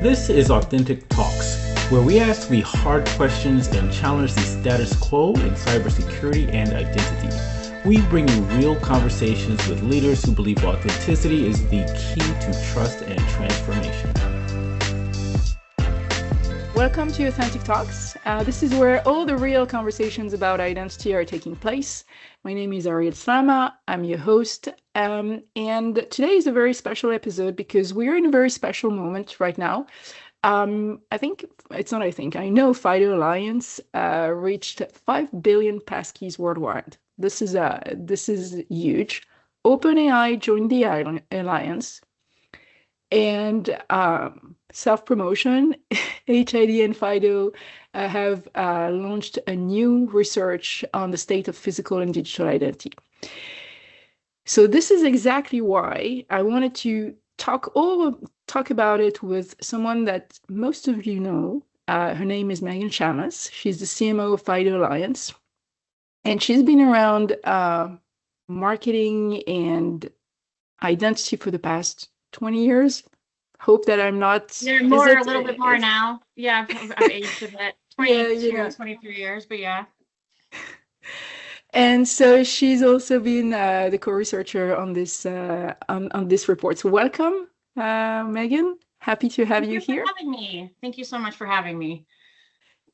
This is Authentic Talks, where we ask the hard questions and challenge the status quo in cybersecurity and identity. We bring you real conversations with leaders who believe authenticity is the key to trust and transformation. Welcome to Authentic Talks. This is where all the real conversations about identity are taking place. My name is Arielle Slama. I'm your host. And today is a very special episode because we're in a very special moment right now. I know FIDO Alliance reached 5 billion passkeys worldwide. This is huge. OpenAI joined the alliance. And self-promotion, HID and FIDO have launched a new research on the state of physical and digital identity. So this is exactly why I wanted to talk about it with someone that most of you know. Her name is Megan Shamas. She's the CMO of FIDO Alliance. And she's been around marketing and identity for the past 20 years. Hope that I'm not. They're more, a little bit more now. Yeah, I've aged a bit. 23 years, but yeah. And so she's also been the co-researcher on this report. So welcome, Megan. Happy to have you here. Thank you for having me. Thank you so much for having me.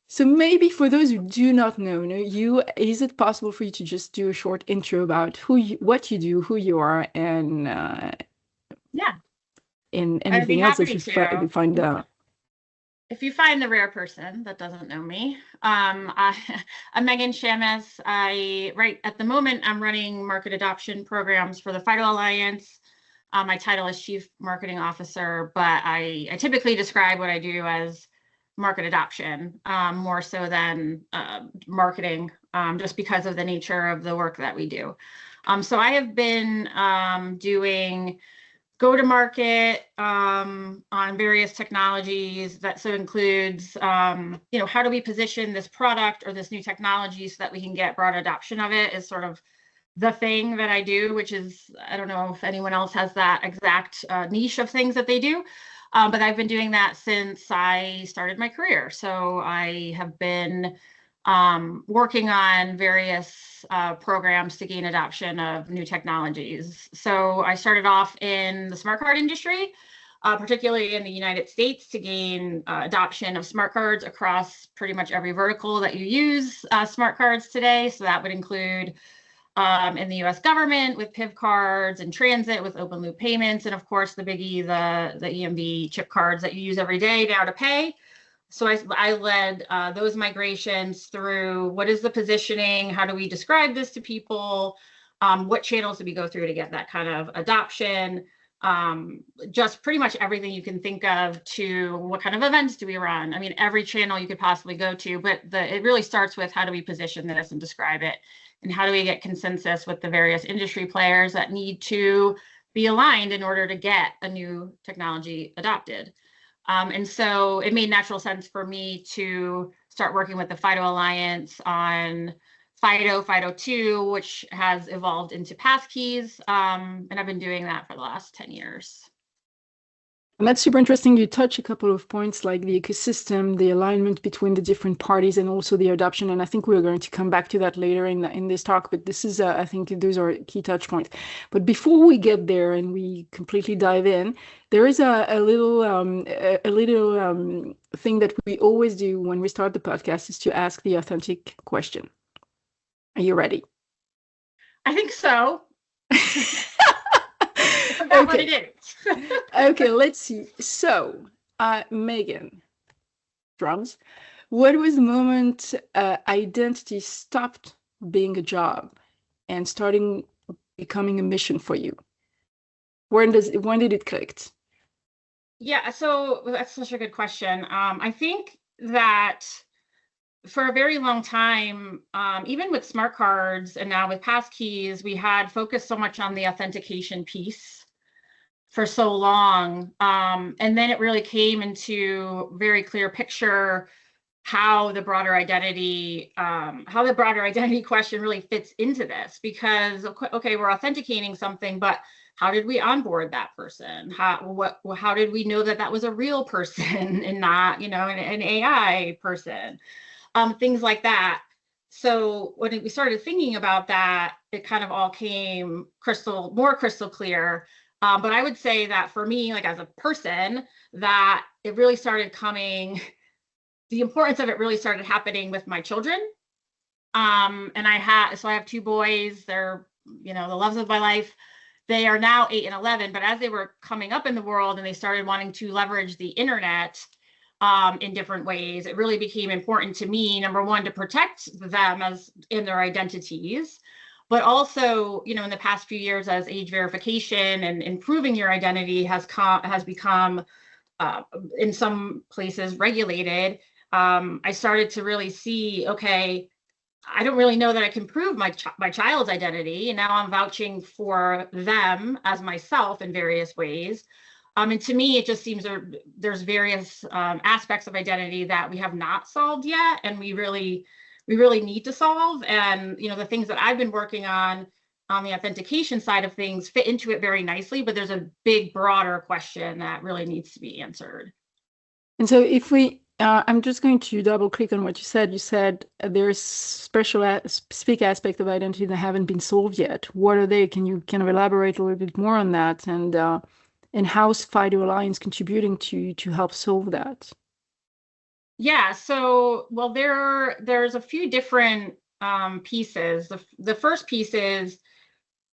So maybe for those who do not know you, is it possible for you to just do a short intro about what you do, who you are, and yeah. And anything else that you find out? If you find the rare person that doesn't know me, I'm Megan Shamas. Right at the moment, I'm running market adoption programs for the FIDO Alliance. My title is Chief Marketing Officer, but I typically describe what I do as market adoption, more so than marketing, just because of the nature of the work that we do. So I have been doing go-to-market on various technologies. That so includes, how do we position this product or this new technology so that we can get broad adoption of it is sort of the thing that I do, which is, I don't know if anyone else has that exact niche of things that they do. But I've been doing that since I started my career. So I have been working on various programs to gain adoption of new technologies. So I started off in the smart card industry, particularly in the United States, to gain adoption of smart cards across pretty much every vertical that you use smart cards today. So that would include in the US government with PIV cards, and transit with open loop payments, and of course the biggie, the EMV chip cards that you use every day now to pay. So I led those migrations through what is the positioning, how do we describe this to people, what channels do we go through to get that kind of adoption, just pretty much everything you can think of, to what kind of events do we run. I mean, every channel you could possibly go to, but it really starts with how do we position this and describe it, and how do we get consensus with the various industry players that need to be aligned in order to get a new technology adopted. And so it made natural sense for me to start working with the FIDO Alliance on FIDO 2, which has evolved into Passkeys. And I've been doing that for the last 10 years. And that's super interesting. You touch a couple of points like the ecosystem, the alignment between the different parties, and also the adoption. And I think we're going to come back to that later in this talk. But this is, I think those are key touch points. But before we get there and we completely dive in, there is a little thing that we always do when we start the podcast, is to ask the authentic question. Are you ready? I think so. About what it is. Okay, let's see. So, Megan, drums. What was the moment identity stopped being a job and becoming a mission for you? When did it click? Yeah, so that's such a good question. I think that for a very long time, even with smart cards and now with passkeys, we had focused so much on the authentication piece for so long. And then it really came into very clear picture how the broader identity question really fits into this, because, okay, we're authenticating something, but how did we onboard that person? How did we know that that was a real person and not, you know, an AI person? Things like that. So when we started thinking about that, it kind of all came more crystal clear. But I would say that for me, like as a person, that it really started coming, the importance of it really started happening with my children. And I have 2 boys. They're, you know, the loves of my life. They are now 8 and 11, but as they were coming up in the world and they started wanting to leverage the internet in different ways, it really became important to me, number one, to protect them as in their identities, but also, you know, in the past few years, as age verification and improving your identity has become in some places regulated, I started to really see, okay, I don't really know that I can prove my child's identity, and now I'm vouching for them as myself in various ways. And to me, it just seems there's various aspects of identity that we have not solved yet, and we really need to solve. And you know, the things that I've been working on the authentication side of things fit into it very nicely, but there's a big, broader question that really needs to be answered. And so if we I'm just going to double click on what you said. You said there's specific aspects of identity that haven't been solved yet. What are they? Can you kind of elaborate a little bit more on that? And how's FIDO Alliance contributing to help solve that? Yeah, so well, there's a few different pieces. The first piece is,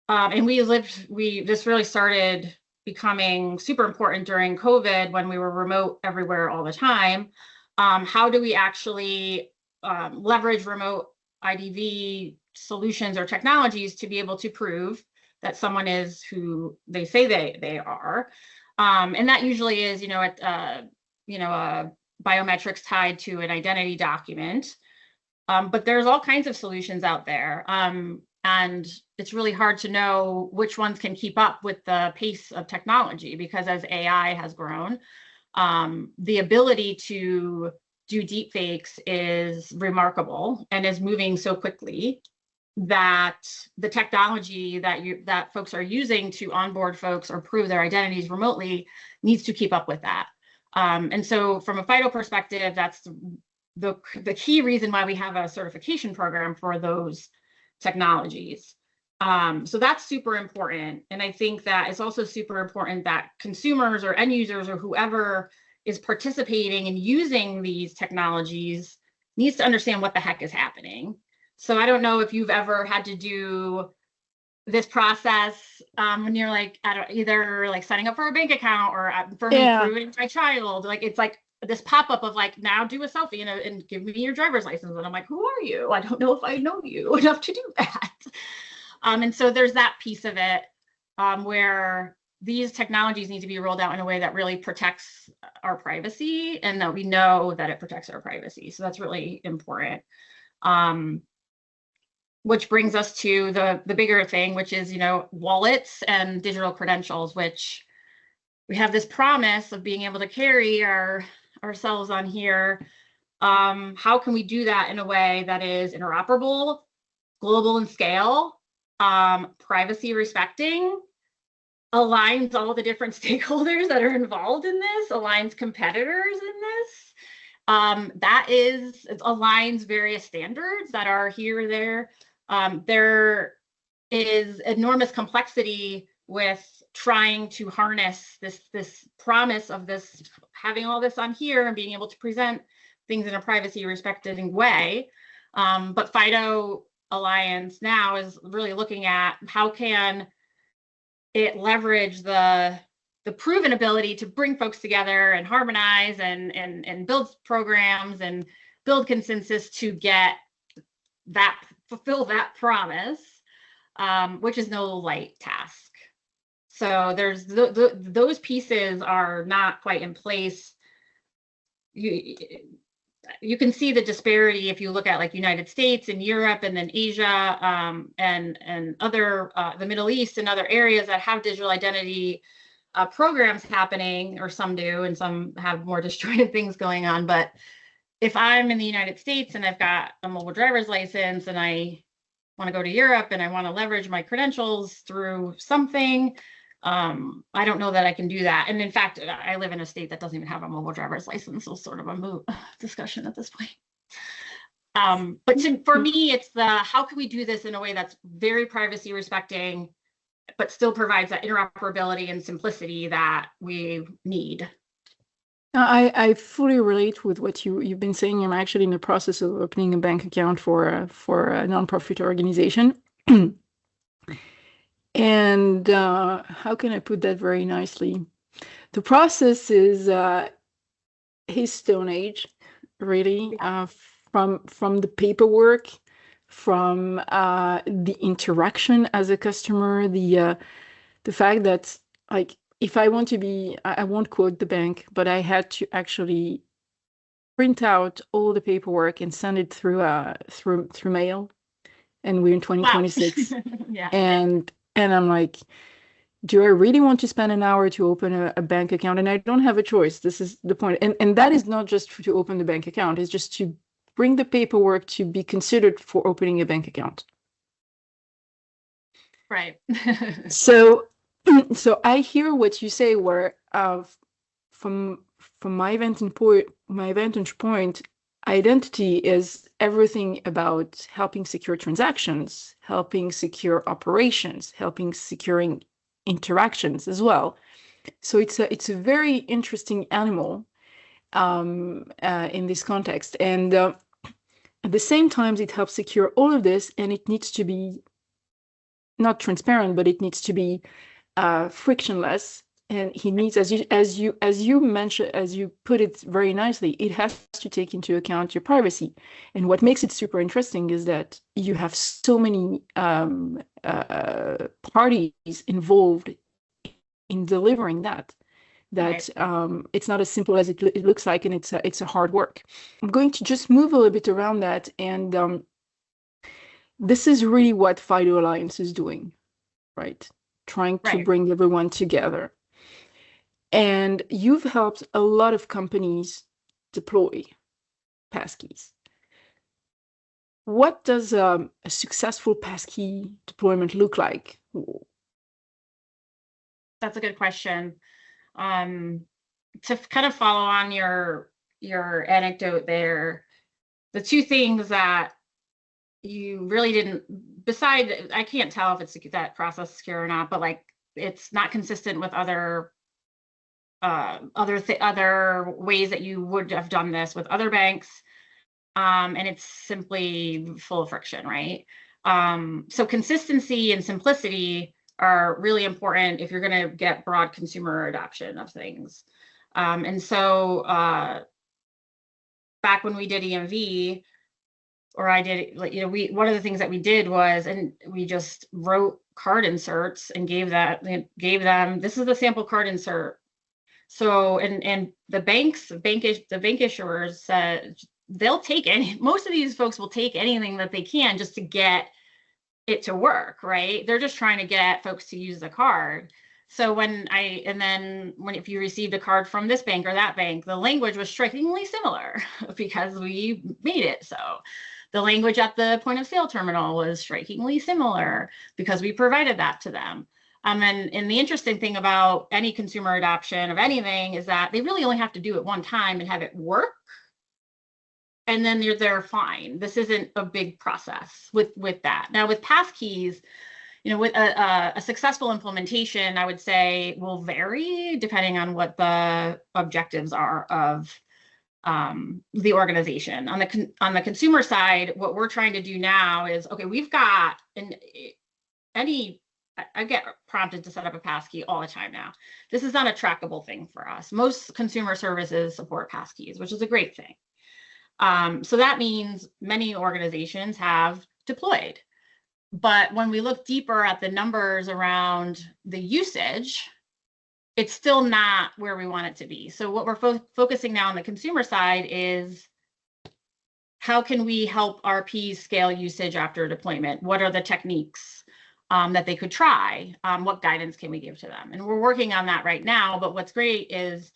and this really started becoming super important during COVID when we were remote everywhere all the time. How do we actually leverage remote IDV solutions or technologies to be able to prove that someone is who they say they are? And that usually is, biometrics tied to an identity document. But there's all kinds of solutions out there. And it's really hard to know which ones can keep up with the pace of technology, because as AI has grown, the ability to do deepfakes is remarkable and is moving so quickly that the technology that folks are using to onboard folks or prove their identities remotely needs to keep up with that. And so from a FIDO perspective, that's the key reason why we have a certification program for those technologies. So that's super important. And I think that it's also super important that consumers or end users or whoever is participating in using these technologies needs to understand what the heck is happening. So I don't know if you've ever had to do this process when you're like, either like signing up for a bank account or for me, proving my child, like it's like this pop-up of like, now do a selfie and give me your driver's license. And I'm like, who are you? I don't know if I know you enough to do that. And so there's that piece of it where these technologies need to be rolled out in a way that really protects our privacy and that we know that it protects our privacy. So that's really important. Which brings us to the bigger thing, which is, wallets and digital credentials, which we have this promise of being able to carry ourselves on here. How can we do that in a way that is interoperable, global in scale, privacy respecting, aligns all the different stakeholders that are involved in this, aligns competitors in this? It aligns various standards that are here or there. There is enormous complexity with trying to harness this promise of this, having all this on here and being able to present things in a privacy respecting way. But FIDO Alliance now is really looking at how can it leverage the proven ability to bring folks together and harmonize and build programs and build consensus to get that, fulfill that promise, which is no light task. So there's those pieces are not quite in place. You can see the disparity if you look at like United States and Europe and then Asia and other the Middle East and other areas that have digital identity programs happening, or some do and some have more disjointed things going on. But if I'm in the United States and I've got a mobile driver's license and I want to go to Europe and I want to leverage my credentials through something, I don't know that I can do that. And in fact, I live in a state that doesn't even have a mobile driver's license, so sort of a moot discussion at this point. But for me, it's how can we do this in a way that's very privacy respecting, but still provides that interoperability and simplicity that we need. I fully relate with what you've been saying. I'm actually in the process of opening a bank account for a nonprofit organization. And how can I put that very nicely? The process is his Stone Age, really, from the paperwork, from the interaction as a customer, the fact that, like, if I want to be, I won't quote the bank, but I had to actually print out all the paperwork and send it through mail, and we're in 2026. Wow. Yeah. And I'm like, do I really want to spend an hour to open a bank account? And I don't have a choice. This is the point. And that is not just to open the bank account. It's just to bring the paperwork to be considered for opening a bank account. Right. So I hear what you say, where from my vantage point, identity is everything about helping secure transactions, helping secure operations, helping securing interactions as well. So it's a very interesting animal in this context, and at the same time, it helps secure all of this, and it needs to be not transparent, but it needs to be frictionless. And he needs, as you mentioned, as you put it very nicely, it has to take into account your privacy. And what makes it super interesting is that you have so many parties involved in delivering that right. It's not as simple as it looks like, and it's a hard work. I'm going to just move a little bit around that, and this is really what FIDO Alliance is doing, right? Trying to bring everyone together. And you've helped a lot of companies deploy passkeys. What does a successful passkey deployment look like? That's a good question. To kind of follow on your anecdote there, the two things that you really didn't, beside, I can't tell if it's that process secure or not, but like it's not consistent with other ways that you would have done this with other banks, and it's simply full of friction, right? So consistency and simplicity are really important if you're going to get broad consumer adoption of things. And so back when we did EMV, or I did, one of the things that we did was, and we just wrote card inserts and gave them, this is the sample card insert. So, and the bank issuers said they'll take most of these folks will take anything that they can just to get it to work, right? They're just trying to get folks to use the card. So if you received a card from this bank or that bank, the language was strikingly similar because we made it so. The language at the point of sale terminal was strikingly similar because we provided that to them. And the interesting thing about any consumer adoption of anything is that they really only have to do it one time and have it work, and then they're fine. This isn't a big process with that. Now with passkeys, with a successful implementation, I would say will vary depending on what the objectives are of the organization. On the consumer side, what we're trying to do now is, okay, we've got I get prompted to set up a passkey all the time now. This is not a trackable thing for us. Most consumer services support passkeys, which is a great thing. So that means many organizations have deployed. But when we look deeper at the numbers around the usage, it's still not where we want it to be. So what we're focusing now on the consumer side is, how can we help RPs scale usage after deployment? What are the techniques that they could try? What guidance can we give to them? And we're working on that right now. But what's great is,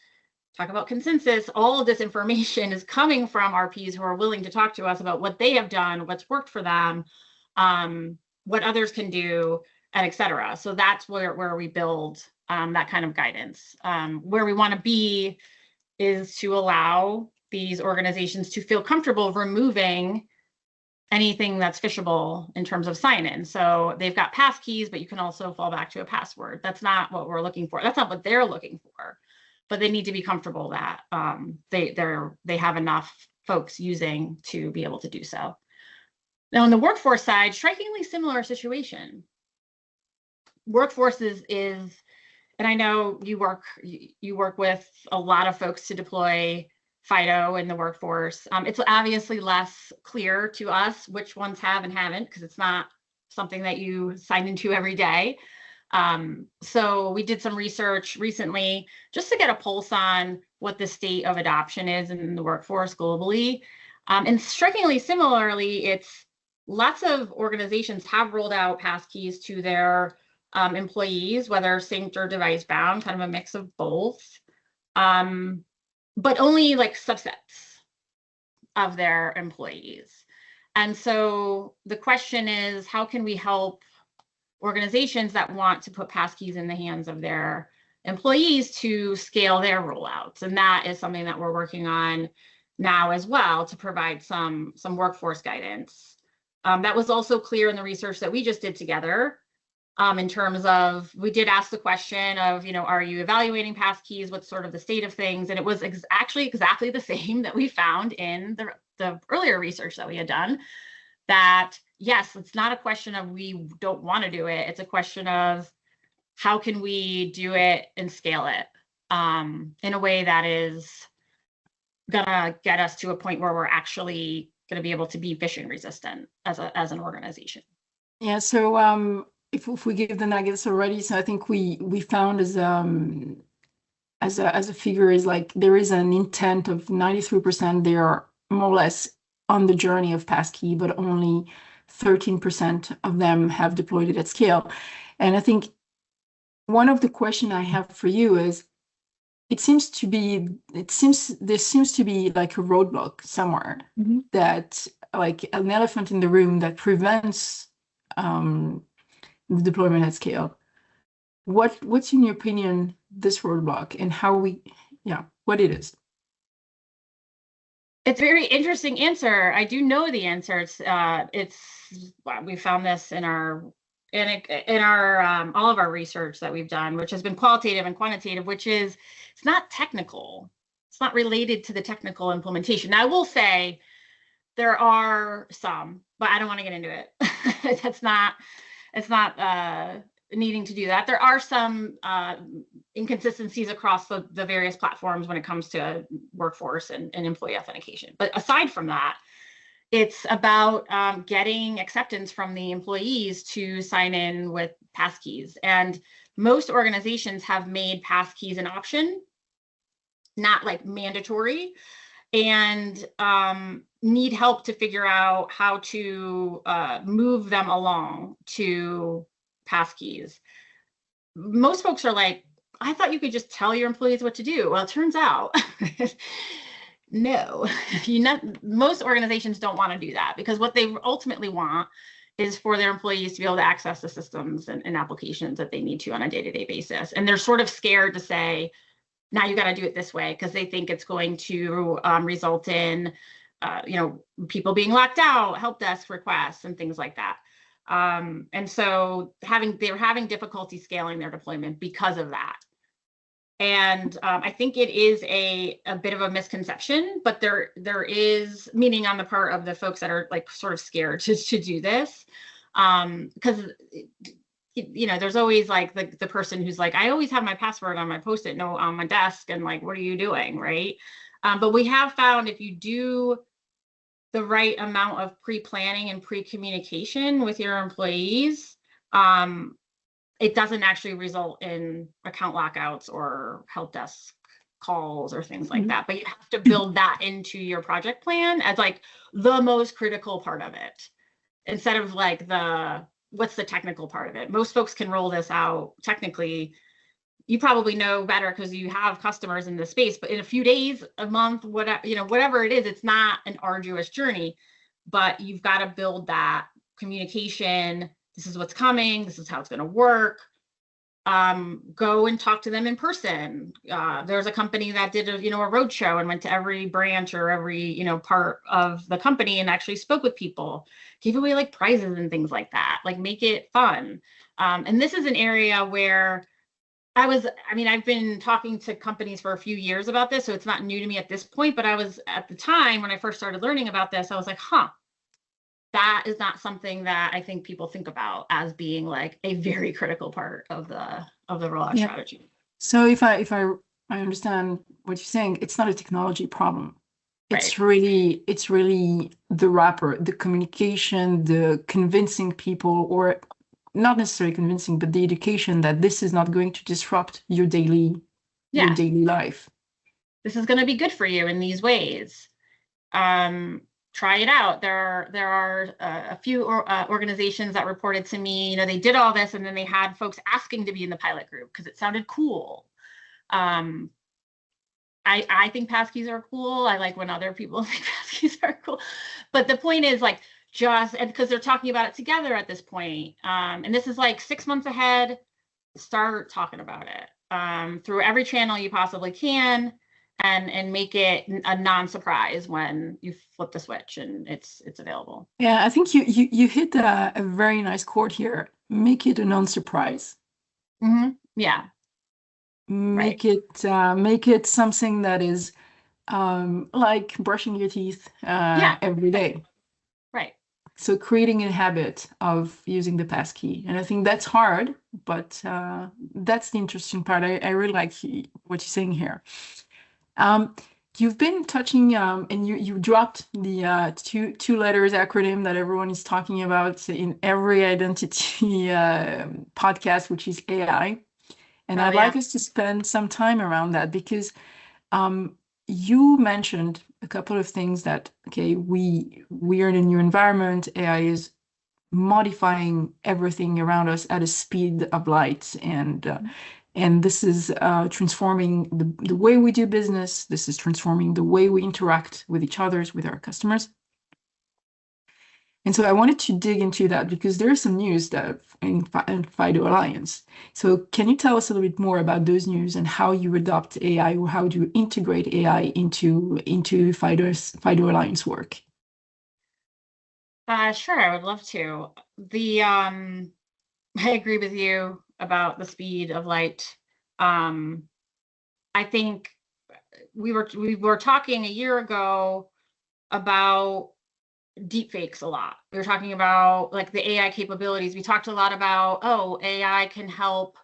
talk about consensus, all of this information is coming from RPs who are willing to talk to us about what they have done, what's worked for them, what others can do, and et cetera. So that's where we build that kind of guidance. Where we want to be is to allow these organizations to feel comfortable removing anything that's phishable in terms of sign-in. So they've got passkeys, but you can also fall back to a password. That's not what we're looking for. That's not what they're looking for. But they need to be comfortable that they have enough folks using to be able to do so. Now, on the workforce side, strikingly similar situation. Workforce is, and I know you work with a lot of folks to deploy FIDO in the workforce. It's obviously less clear to us which ones have and haven't, because it's not something that you sign into every day. So we did some research recently just to get a pulse on what the state of adoption is in the workforce globally. And strikingly similarly, it's lots of organizations have rolled out passkeys to their employees, whether synced or device bound, kind of a mix of both. But only like subsets of their employees. And so the question is, how can we help organizations that want to put passkeys in the hands of their employees to scale their rollouts? And that is something that we're working on now as well, to provide some workforce guidance. That was also clear in the research that we just did together. In terms of, we did ask the question of, are you evaluating passkeys? What's sort of the state of things? And it was actually exactly the same that we found in the earlier research that we had done, that yes, it's not a question of we don't want to do it. It's a question of how can we do it and scale it in a way that is gonna get us to a point where we're actually going to be able to be phishing resistant as an organization. Yeah, so if we give the nuggets already, so I think we found as a figure is like there is an intent of 93%. They are more or less on the journey of passkey, but only 13% of them have deployed it at scale. And I think one of the questions I have for you is, there seems to be like a roadblock somewhere, that like an elephant in the room that prevents the deployment at scale. What's in your opinion this roadblock, and what it is? It's a very interesting answer. I do know the answer. We found this in our all of our research that we've done, which has been qualitative and quantitative, which is it's not technical. It's not related to the technical implementation. Now, I will say there are some, but I don't want to get into it. It's not needing to do that. There are some inconsistencies across the various platforms when it comes to workforce and employee authentication. But aside from that, it's about getting acceptance from the employees to sign in with passkeys. And most organizations have made passkeys an option, not like mandatory, and need help to figure out how to move them along to passkeys. Most folks are like, I thought you could just tell your employees what to do. Well, it turns out no, most organizations don't want to do that, because what they ultimately want is for their employees to be able to access the systems and applications that they need to on a day-to-day basis. And they're sort of scared to say, now you got to do it this way, because they think it's going to result in, people being locked out, help desk requests, and things like that. And so they're having difficulty scaling their deployment because of that. And I think it is a bit of a misconception, but there is meaning on the part of the folks that are like sort of scared to do this, because there's always like the person who's like, I always have my password on my Post-it note on my desk, and like, what are you doing, right? But we have found if you do the right amount of pre-planning and pre-communication with your employees, it doesn't actually result in account lockouts or help desk calls or things like that. But you have to build that into your project plan as like the most critical part of it, instead of like what's the technical part of it. Most folks can roll this out technically. You probably know better because you have customers in this space, but in a few days, a month, whatever it is, it's not an arduous journey, but you've got to build that communication. This is what's coming. This is how it's going to work. go and talk to them in person. There's a company that did a roadshow and went to every branch or every part of the company and actually spoke with people, gave away like prizes and things like that, like make it fun. And this is an area where I've been talking to companies for a few years about this, so it's not new to me at this point, but I was at the time when I first started learning about this, I was like, that is not something that I think people think about as being like a very critical part of the rollout strategy. So if I understand what you're saying, it's not a technology problem. It's really the wrapper, the communication, the convincing people, or not necessarily convincing, but the education that this is not going to disrupt your daily life. This is going to be good for you in these ways. Try it out. There are a few organizations that reported to me, they did all this and then they had folks asking to be in the pilot group because it sounded cool. I think passkeys are cool. I like when other people think passkeys are cool. But the point is and because they're talking about it together at this point. And this is like 6 months ahead, start talking about it through every channel you possibly can. And make it a non-surprise when you flip the switch and it's available. Yeah, I think you hit a very nice chord here. Make it a non-surprise. Mm-hmm. Yeah. Make it something that is like brushing your teeth every day. Right. So creating a habit of using the passkey, and I think that's hard, but that's the interesting part. I really like what you're saying here. You've been touching, and you dropped the two letters acronym that everyone is talking about in every identity podcast, which is AI. And I'd like us to spend some time around that because you mentioned a couple of things that, we are in a new environment. AI is modifying everything around us at a speed of light, and this is transforming the way we do business. This is transforming the way we interact with each other, with our customers. And so I wanted to dig into that because there is some news that in FIDO Alliance. So can you tell us a little bit more about those news and how you adopt AI, or how do you integrate AI into FIDO Alliance work? Sure, I would love to. I agree with you about the speed of light. I think we were talking a year ago about deepfakes a lot. We were talking about the AI capabilities. We talked a lot about, AI can help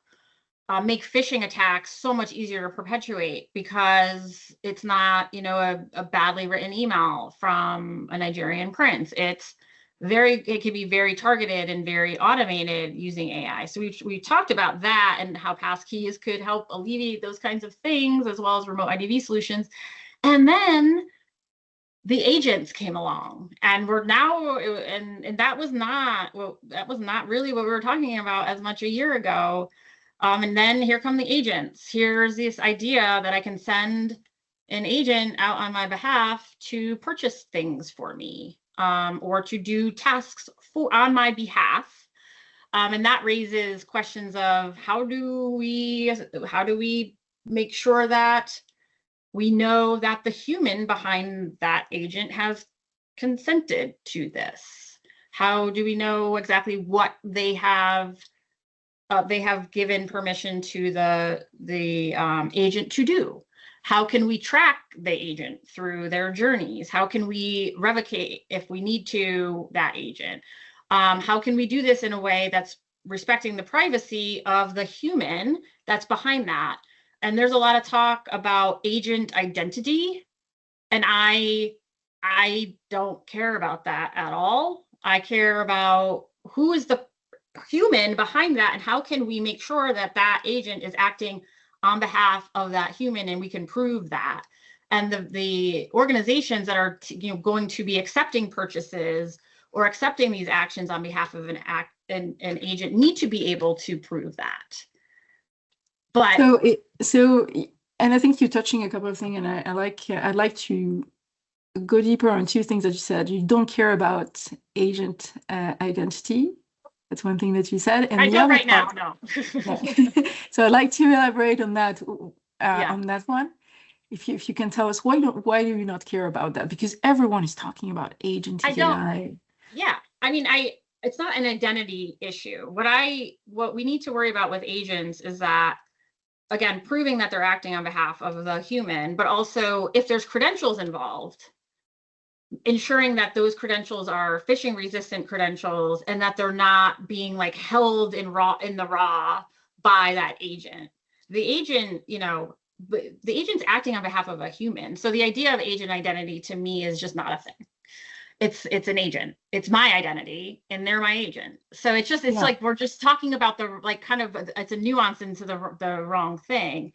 make phishing attacks so much easier to perpetuate because it's not, a badly written email from a Nigerian prince. It can be very targeted and very automated using AI. So we talked about that and how passkeys could help alleviate those kinds of things, as well as remote IDV solutions. And then the agents came along, and we're now, and that was not really what we were talking about as much a year ago. And then here come the agents. Here's this idea that I can send an agent out on my behalf to purchase things for me. Or to do tasks on my behalf. And that raises questions of how do we make sure that we know that the human behind that agent has consented to this? How do we know exactly what they have given permission to the agent to do? How can we track the agent through their journeys? How can we revocate, if we need to, that agent? How can we do this in a way that's respecting the privacy of the human that's behind that? And there's a lot of talk about agent identity, and I don't care about that at all. I care about who is the human behind that, and how can we make sure that that agent is acting on behalf of that human, and we can prove that. And the organizations that are going to be accepting purchases or accepting these actions on behalf of an agent need to be able to prove that. But and I think you're touching a couple of things, and I'd like to go deeper on two things that you said. You don't care about agent identity, That's one thing that you said. And I the don't other right now, part, no. no. So I'd like to elaborate on that Yeah. on that one. If you can tell us why do you not care about that? Because everyone is talking about agentic AI. Yeah. I mean, it's not an identity issue. What we need to worry about with agents is that, again, proving that they're acting on behalf of the human, but also if there's credentials involved, ensuring that those credentials are phishing resistant credentials and that they're not being like held in the raw by that agent. The agent, the agent's acting on behalf of a human. So the idea of agent identity to me is just not a thing. It's an agent. It's my identity and they're my agent. So it's like we're just talking about the like kind of it's a nuance into the wrong thing.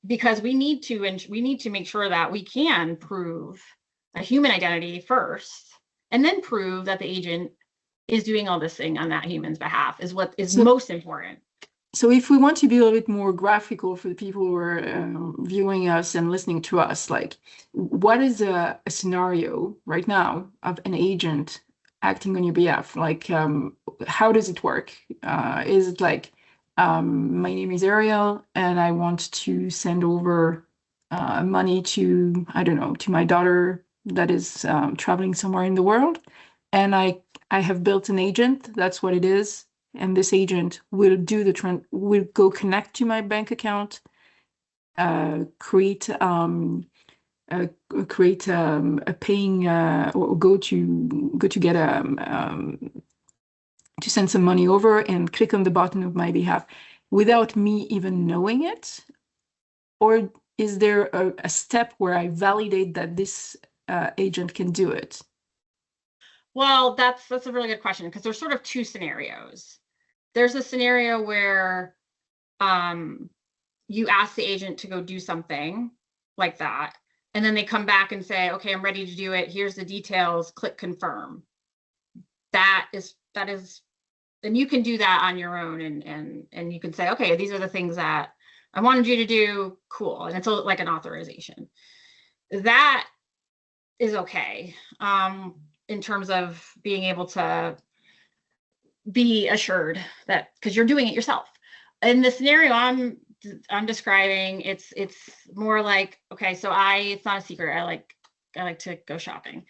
Because we need to make sure that we can prove a human identity first and then prove that the agent is doing all this thing on that human's behalf is what is most important. So if we want to be a little bit more graphical for the people who are viewing us and listening to us, like what is a scenario right now of an agent acting on your behalf? Like how does it work? Is it like my name is Arielle and I want to send over money to, I don't know, to my daughter that is traveling somewhere in the world, and I have built an agent, that's what it is. And this agent will do will go connect to my bank account, create a paying or go to get to send some money over and click on the button on my behalf without me even knowing it? Or is there a step where I validate that this agent can do it? Well, that's a really good question because there's sort of two scenarios. There's a scenario where you ask the agent to go do something like that, and then they come back and say, okay, I'm ready to do it. Here's the details, click confirm. That is, and you can do that on your own and you can say, okay, these are the things that I wanted you to do, cool. And it's like an authorization. That is okay in terms of being able to be assured that, because you're doing it yourself. In the scenario I'm describing, it's more like, okay, so it's not a secret. I like to go shopping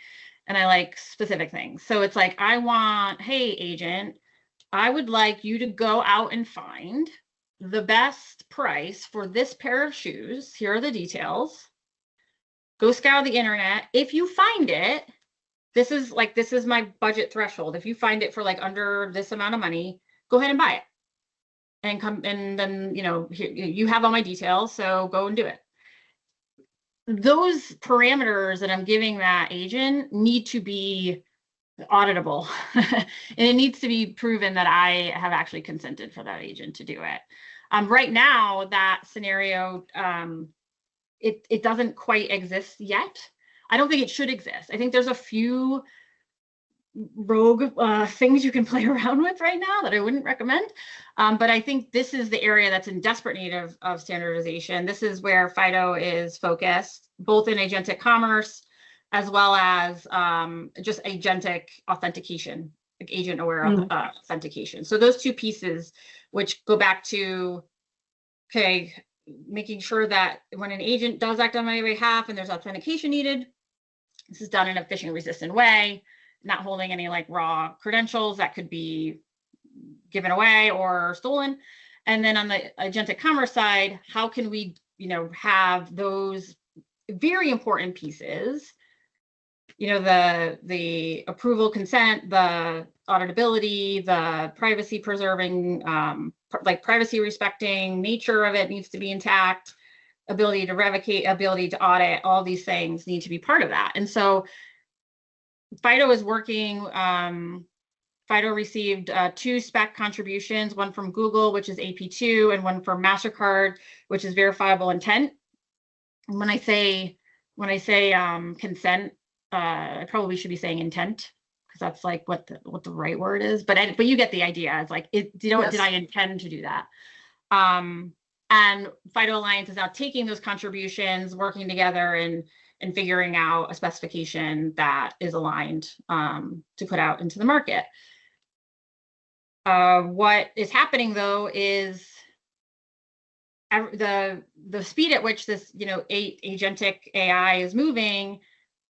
and I like specific things. So it's like, hey agent, I would like you to go out and find the best price for this pair of shoes. Here are the details. Go scour the internet. If you find it, this is my budget threshold. If you find it for like under this amount of money, go ahead and buy it. And then, you have all my details, so go and do it. Those parameters that I'm giving that agent need to be auditable. And it needs to be proven that I have actually consented for that agent to do it. Right now, that scenario, it doesn't quite exist yet. I don't think it should exist. I think there's a few rogue things you can play around with right now that I wouldn't recommend. But I think this is the area that's in desperate need of standardization. This is where FIDO is focused, both in agentic commerce, as well as just agentic authentication, like agent-aware authentication. So those two pieces, which go back to, okay, making sure that when an agent does act on my behalf and there's authentication needed, this is done in a phishing-resistant way, not holding any like raw credentials that could be given away or stolen. And then on the agentic commerce side, how can we, have those very important pieces, the approval, consent, the auditability, the privacy preserving, like privacy respecting nature of it needs to be intact, ability to revocate, ability to audit, all these things need to be part of that. And so FIDO is working, FIDO received 2 spec contributions, one from Google, which is AP2, and one from Mastercard, which is verifiable intent. And when I say consent, I probably should be saying intent, because that's like what the right word is. But you get the idea. It's like, yes. Did I intend to do that? And FIDO Alliance is now taking those contributions, working together and figuring out a specification that is aligned to put out into the market. What is happening though is the speed at which this, agentic AI is moving.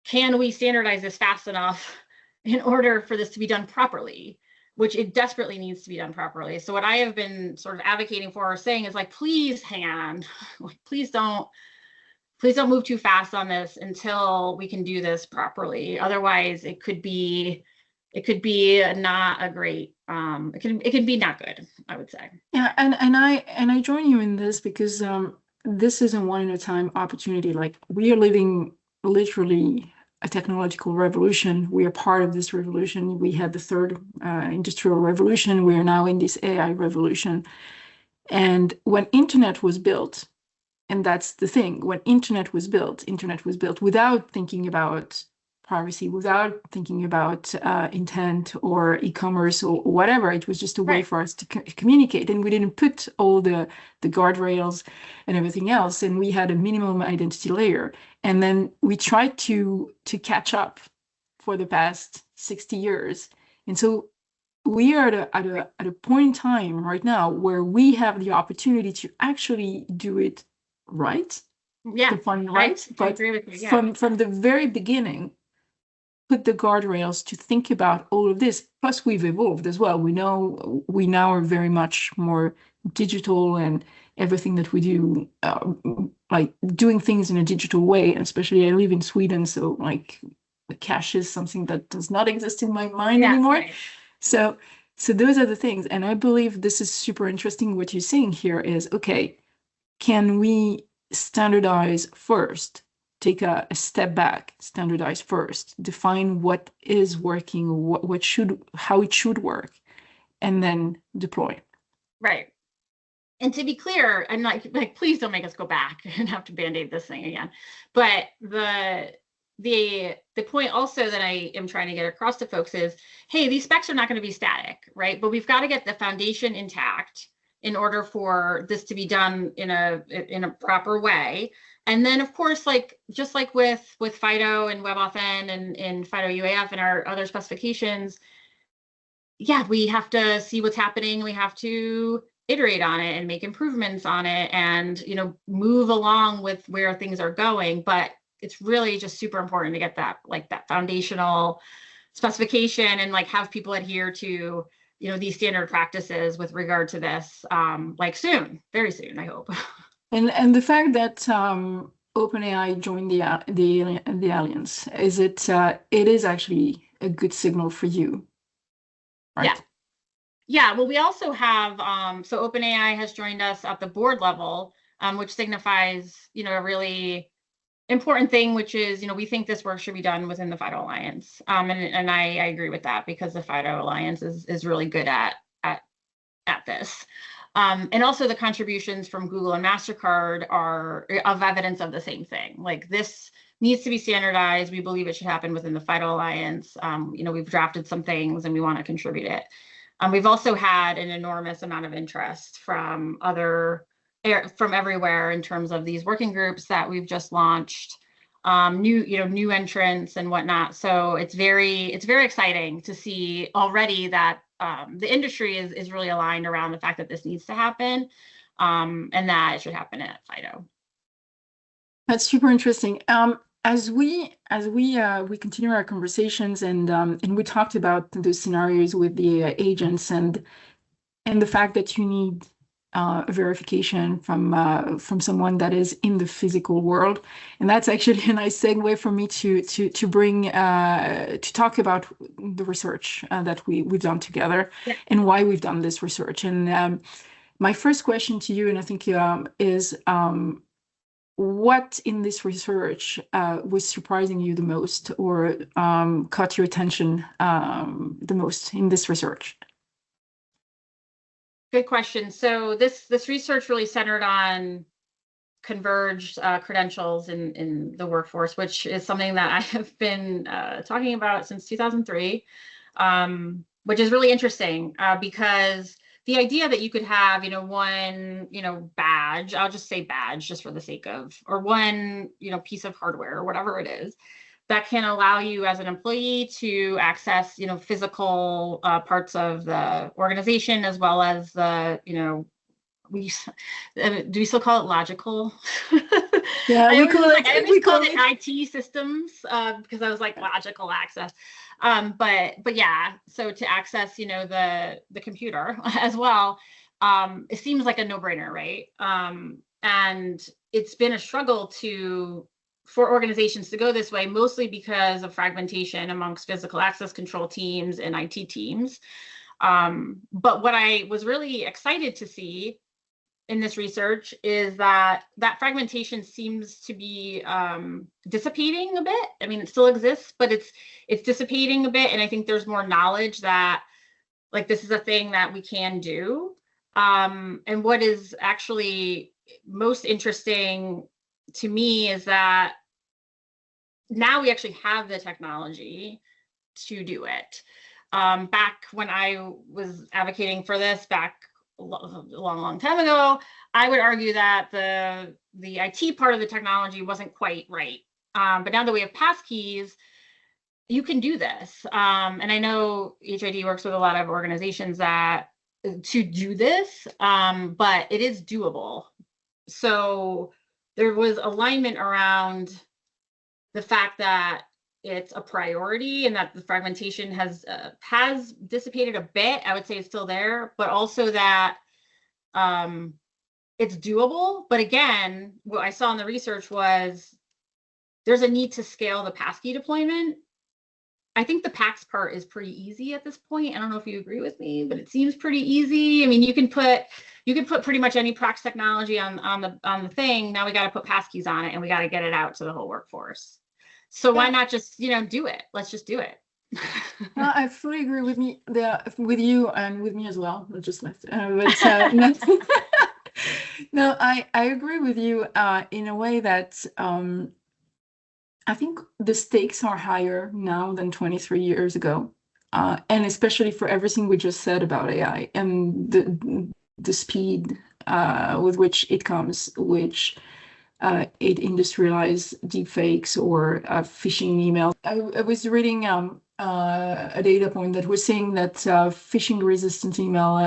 Can we standardize this fast enough in order for this to be done properly, which it desperately needs to be done properly? So what I have been sort of advocating for or saying is like, please hang on, like, please don't move too fast on this until we can do this properly. Otherwise, it could be not a great, it can be not good, I would say. Yeah, and I join you in this because this is a one at a time opportunity. Like, we are living literally a technological revolution. We are part of this revolution. We had the third industrial revolution. We are now in this AI revolution. And when internet was built, and that's the thing, when internet was built without thinking about privacy, without thinking about intent or e-commerce or whatever. It was just a way for us to communicate, and we didn't put all the guardrails and everything else, and we had a minimum identity layer, and then we tried to catch up for the past 60 years. And so we are at a point in time right now where we have the opportunity to actually do it right. Yeah, define right, but I agree with you. Yeah. From the very beginning, put the guardrails to think about all of this. Plus, we've evolved as well. We now are very much more digital, and everything that we do, like doing things in a digital way. And especially, I live in Sweden, so like the cash is something that does not exist in my mind anymore. Right. So those are the things, and I believe this is super interesting. What you're saying here is, okay, can we standardize first? Take a step back, standardize first, define what is working, how it should work, and then deploy. Right. And to be clear, and like please don't make us go back and have to band-aid this thing again. But the point also that I am trying to get across to folks is, hey, these specs are not going to be static, right? But we've got to get the foundation intact in order for this to be done in a proper way. And then, of course, like just like with FIDO and WebAuthn and FIDO UAF and our other specifications, yeah, we have to see what's happening. We have to iterate on it and make improvements on it, and move along with where things are going. But it's really just super important to get that foundational specification and like have people adhere to these standard practices with regard to this, like soon, very soon, I hope. And the fact that OpenAI joined the alliance, it is actually a good signal for you, right? Yeah. Well, we also have so OpenAI has joined us at the board level, which signifies a really important thing, which is we think this work should be done within the FIDO Alliance, and I agree with that, because the FIDO Alliance is really good at this. And also the contributions from Google and Mastercard are of evidence of the same thing. Like, this needs to be standardized. We believe it should happen within the FIDO Alliance. We've drafted some things and we want to contribute it. We've also had an enormous amount of interest from everywhere in terms of these working groups that we've just launched, new entrants and whatnot. So it's very exciting to see already that the industry is really aligned around the fact that this needs to happen, and that it should happen at FIDO. That's super interesting. As we continue our conversations, and we talked about those scenarios with the agents and the fact that you need a verification from someone that is in the physical world, and that's actually a nice segue for me to bring to talk about the research that we've done together, and why we've done this research. And my first question to you, and I think is what in this research was surprising you the most, or caught your attention the most in this research? Good question. So this research really centered on converged credentials in the workforce, which is something that I have been talking about since 2003, which is really interesting because the idea that you could have, one, badge, I'll just say badge just for the sake of, or one, piece of hardware or whatever it is, that can allow you as an employee to access, physical parts of the organization, as well as the, do we still call it logical? Yeah, I we call it. I always called it IT systems because I was like logical access. But yeah, so to access, the computer as well, it seems like a no-brainer, right? And it's been a struggle for organizations to go this way, mostly because of fragmentation amongst physical access control teams and IT teams. But what I was really excited to see in this research is that fragmentation seems to be dissipating a bit. I mean, it still exists, but it's dissipating a bit. And I think there's more knowledge that like this is a thing that we can do. And what is actually most interesting to me is that now we actually have the technology to do it. Back when I was advocating for this back a long time ago, I would argue that the IT part of the technology wasn't quite right. But now that we have passkeys, you can do this. And I know HID works with a lot of organizations to do this, but it is doable. So there was alignment around the fact that it's a priority and that the fragmentation has dissipated a bit. I would say it's still there, but also that it's doable. But again, what I saw in the research was there's a need to scale the passkey deployment. I think the PAX part is pretty easy at this point. I don't know if you agree with me, but it seems pretty easy. I mean, you can put pretty much any PAX technology on the thing. Now we got to put passkeys on it, and we got to get it out to the whole workforce. So why not just do it? Let's just do it. I fully agree with you and with me as well. Not just left, no, I agree with you in a way that I think the stakes are higher now than 23 years ago, and especially for everything we just said about AI and the speed with which it comes, which it industrialized deepfakes or phishing emails. I was reading a data point that was saying that phishing resistant email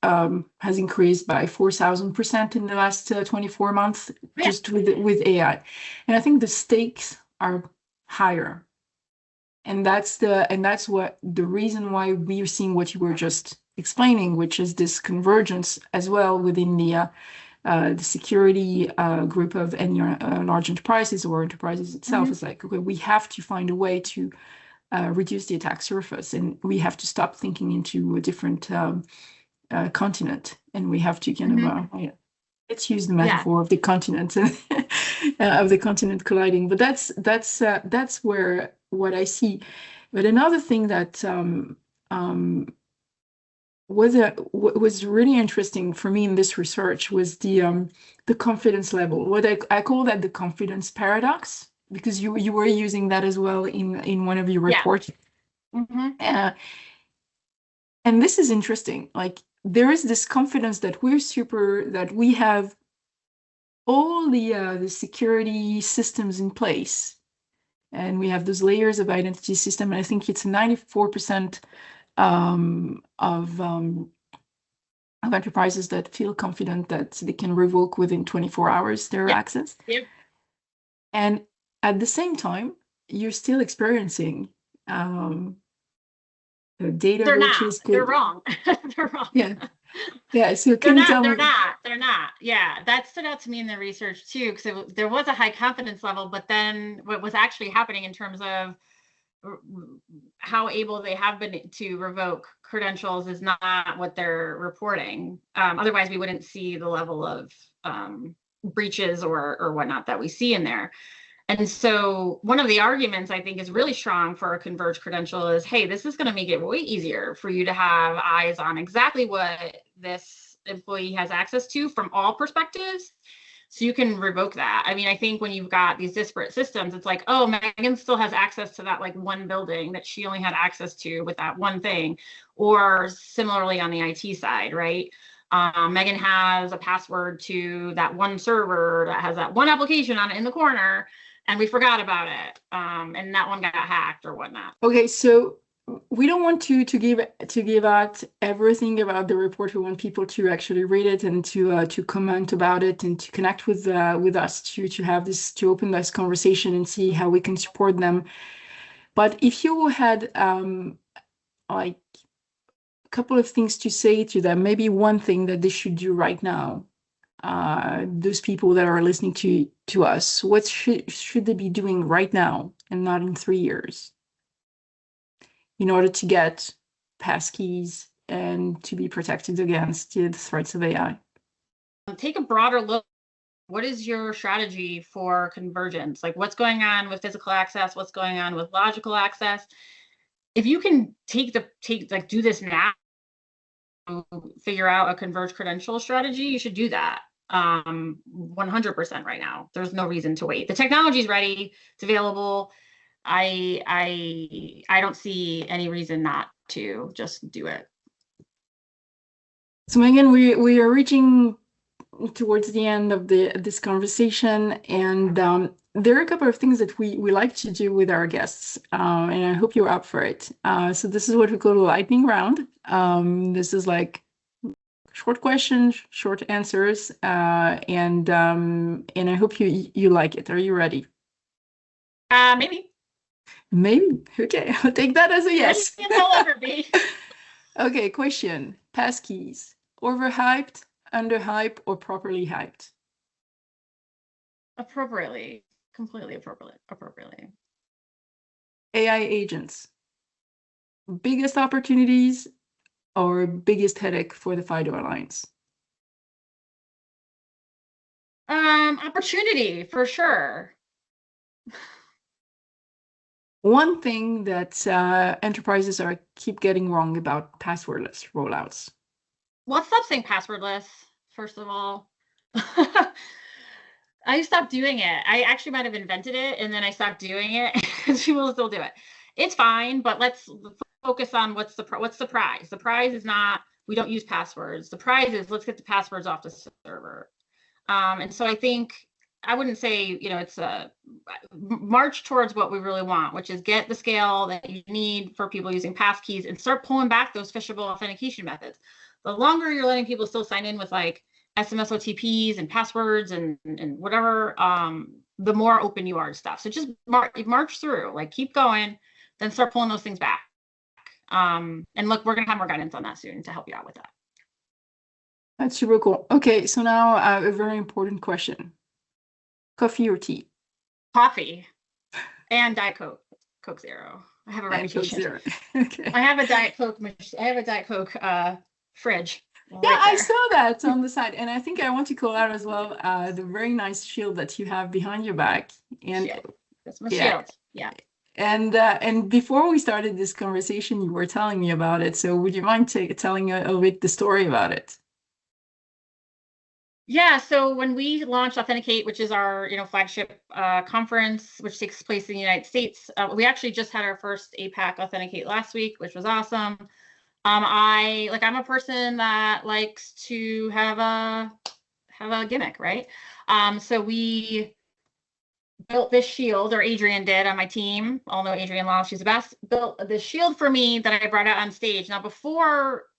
has increased by 4,000% in the last 24 months, just with AI. And I think the stakes are higher. And that's what the reason why we are seeing what you were just explaining, which is this convergence as well within the security group of any large enterprises or enterprises itself. Is like, okay, we have to find a way to reduce the attack surface, and we have to stop thinking into a different continent, and we have to kind of let's use the metaphor of the continent of the continent colliding. But that's where what I see. But another thing that was really interesting for me in this research was the confidence level. What I call that the confidence paradox, because you were using that as well in one of your reports. And this is interesting. Like, there is this confidence that that we have all the security systems in place, and we have those layers of identity system. And I think it's 94% of enterprises that feel confident that they can revoke within 24 hours their access. And at the same time, you're still experiencing data breaches. They're wrong. They're wrong. Yeah. So they're not. Yeah, that stood out to me in the research too, because there was a high confidence level, but then what was actually happening in terms of how able they have been to revoke credentials is not what they're reporting. Otherwise, we wouldn't see the level of breaches or whatnot that we see in there. And so one of the arguments I think is really strong for a converged credential is, hey, this is going to make it way easier for you to have eyes on exactly what this employee has access to from all perspectives. So you can revoke that. I mean, I think when you've got these disparate systems, it's like, oh, Megan still has access to that like one building that she only had access to with that one thing. Or similarly on the IT side, right? Megan has a password to that one server that has that one application on it in the corner. and we forgot about it, and that one got hacked or whatnot. Okay, so we don't want to give out everything about the report. We want people to actually read it and to comment about it and to connect with us to have this, to open this conversation and see how we can support them. But if you had like a couple of things to say to them, maybe one thing that they should do right now, those people that are listening to us, what should they be doing right now and not in 3 years, in order to get passkeys and to be protected against the threats of AI? Take a broader look. What is your strategy for convergence? Like, what's going on with physical access? What's going on with logical access? If you can do this now, figure out a converged credential strategy, you should do that 100% right now. There's no reason to wait. The technology is ready. It's available. I don't see any reason not to just do it. So Megan, we are reaching towards the end of this conversation, and there are a couple of things that we like to do with our guests, and I hope you're up for it. So this is what we call a lightning round. This is like short questions, short answers, and I hope you like it. Are you ready? Maybe. Maybe. Okay, I'll take that as a yes. I'll ever be. Okay, question. Passkeys, overhyped, underhyped, or properly hyped? Appropriately. Completely appropriately. AI agents, biggest opportunities or biggest headache for the FIDO Alliance? Opportunity for sure. One thing that enterprises keep getting wrong about passwordless rollouts. Well, stop saying passwordless, first of all. I stopped doing it. I actually might have invented it, and then I stopped doing it, because people still do it. It's fine, but let's focus on what's the prize. The prize is not, we don't use passwords. The prize is, let's get the passwords off the server. And so I think, I wouldn't say, it's a march towards what we really want, which is get the scale that you need for people using passkeys and start pulling back those phishable authentication methods. The longer you're letting people still sign in with like SMS OTPs and passwords and whatever, the more open you are to stuff. So just march through, like keep going, then start pulling those things back. And look, we're going to have more guidance on that soon to help you out with that. That's super cool. Okay, so now a very important question. Coffee or tea? Coffee and Diet Coke. Coke Zero. I have a reputation. Coke Zero. Okay. I have a Diet Coke fridge. Yeah, right, I saw that on the side, and I think I want to call out as well the very nice shield that you have behind your back. And shield. That's my shield. Yeah. And before we started this conversation, you were telling me about it. So would you mind telling a little bit the story about it? Yeah, so when we launched Authenticate, which is our flagship conference, which takes place in the United States, we actually just had our first APAC Authenticate last week, which was awesome. I'm a person that likes to have a gimmick, right? So we built this shield, or Adrienne did on my team. All know Adrienne Law, she's the best. Built this shield for me that I brought out on stage. Now,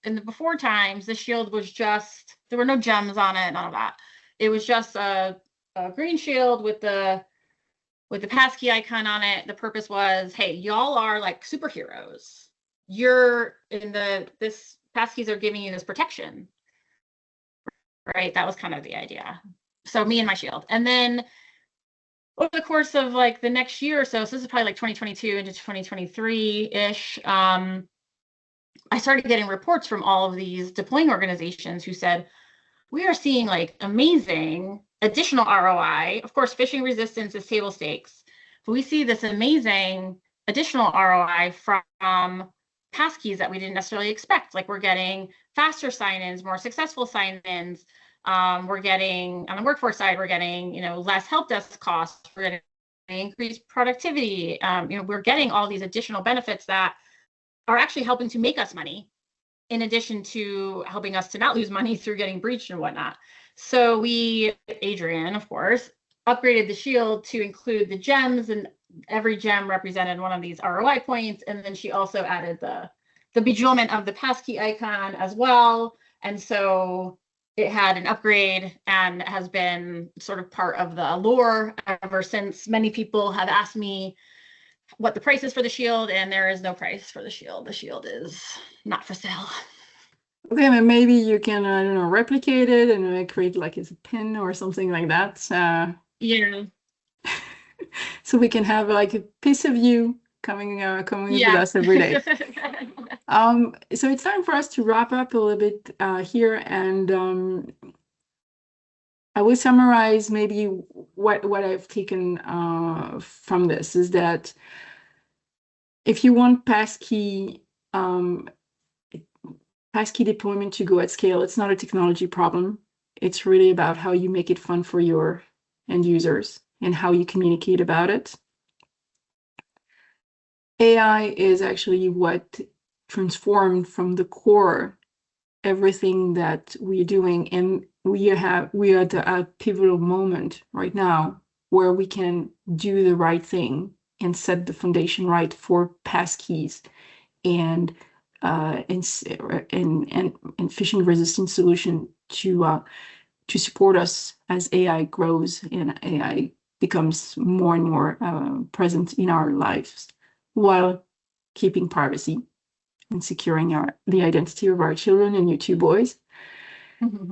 in the before times, the shield was just, there were no gems on it, none of that. It was just a green shield with the passkey icon on it. The purpose was, hey, y'all are like superheroes. You're in this passkeys are giving you this protection, right? That was kind of the idea. So me and my shield. And then over the course of like the next year or so this is probably like 2022 into 2023-ish, I started getting reports from all of these deploying organizations who said, we are seeing like amazing additional ROI. Of course, phishing resistance is table stakes, but we see this amazing additional ROI from passkeys that we didn't necessarily expect. Like we're getting faster sign-ins, more successful sign-ins. We're getting, on the workforce side, we're getting, less help desk costs. We're getting increased productivity. We're getting all these additional benefits that are actually helping to make us money, in addition to helping us to not lose money through getting breached and whatnot. So Adrienne, of course, upgraded the shield to include the gems, and every gem represented one of these ROI points. And then she also added the bejewelment of the passkey icon as well. And so it had an upgrade and has been sort of part of the allure ever since. Many people have asked me what the price is for the shield, and there is no price for the shield. The shield is not for sale. Okay, but maybe you can, I don't know, replicate it and create like as a pin or something like that. Yeah. So we can have like a piece of you coming with us every day. So it's time for us to wrap up a little bit here, and I will summarize maybe what I've taken from this is that if you want passkey deployment to go at scale, it's not a technology problem. It's really about how you make it fun for your end users and how you communicate about it. AI is actually what transformed from the core everything that we're doing, and we are at a pivotal moment right now where we can do the right thing and set the foundation right for passkeys and phishing resistant solution to support us as AI grows and AI becomes more and more present in our lives, while keeping privacy and securing the identity of our children and you two boys.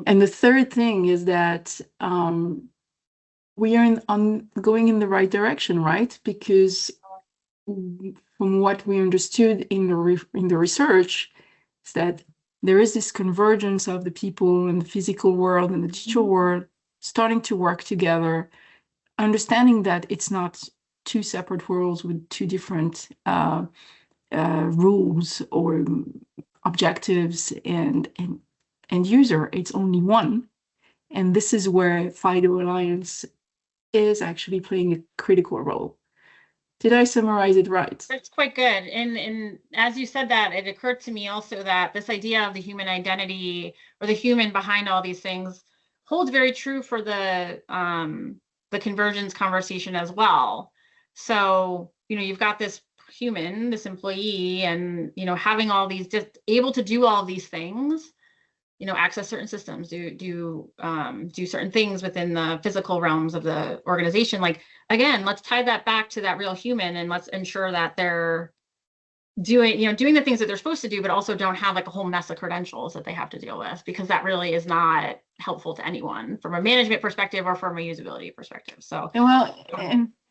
And the third thing is that we are going in the right direction, right? Because from what we understood in the research is that there is this convergence of the people in the physical world and the digital world starting to work together, understanding that it's not two separate worlds with two different rules or objectives and user. It's only one. And this is where FIDO Alliance is actually playing a critical role. Did I summarize it right? That's quite good. And as you said that, it occurred to me also that this idea of the human identity or the human behind all these things holds very true for the convergence conversation as well. So, you've got this human, this employee, and, having all these, just able to do all of these things, access certain systems, do certain things within the physical realms of the organization. Like, again, let's tie that back to that real human, and let's ensure that they're doing the things that they're supposed to do, but also don't have like a whole mess of credentials that they have to deal with, because that really is not helpful to anyone from a management perspective or from a usability perspective. So,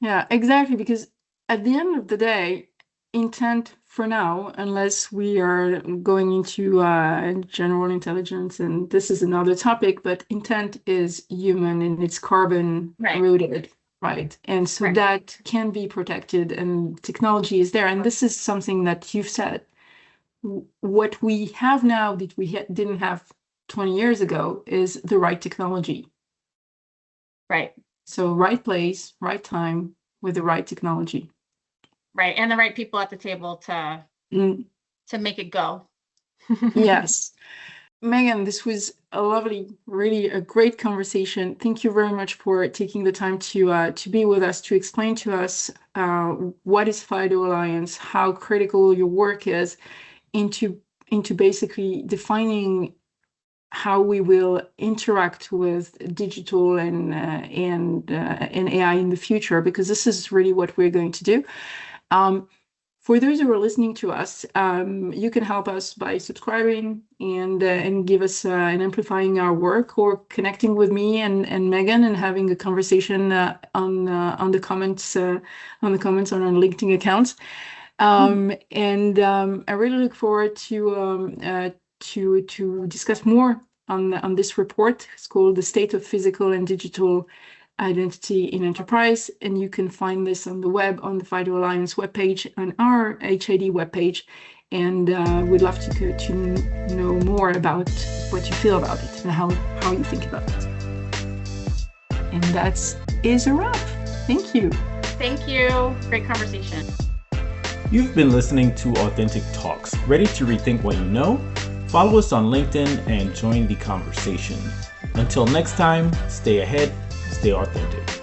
yeah, exactly. Because at the end of the day, intent for now, unless we are going into general intelligence, and this is another topic, but intent is human and it's carbon rooted, right? And so that can be protected, and technology is there. And this is something that you've said. What we have now that we didn't have 20 years ago is the right technology. Right. So right place, right time, with the right technology. Right, and the right people at the table to make it go. Yes. Megan, this was really a great conversation. Thank you very much for taking the time to be with us, to explain to us what is FIDO Alliance, how critical your work is into basically defining how we will interact with digital and AI in the future, because this is really what we're going to do. For those who are listening to us, you can help us by subscribing and give us and amplifying our work, or connecting with me and Megan and having a conversation on the comments on our LinkedIn accounts. And I really look forward to discuss more on this report. It's called The State of Physical and Digital Identity in Enterprise, and you can find this on the web, on the FIDO Alliance webpage, on our HID webpage, and we'd love to know more about what you feel about it and how you think about it. And that is a wrap. Thank you. Thank you. Great conversation. You've been listening to Authentic Talks. Ready to rethink what you know? Follow us on LinkedIn and join the conversation. Until next time, stay ahead, stay authentic.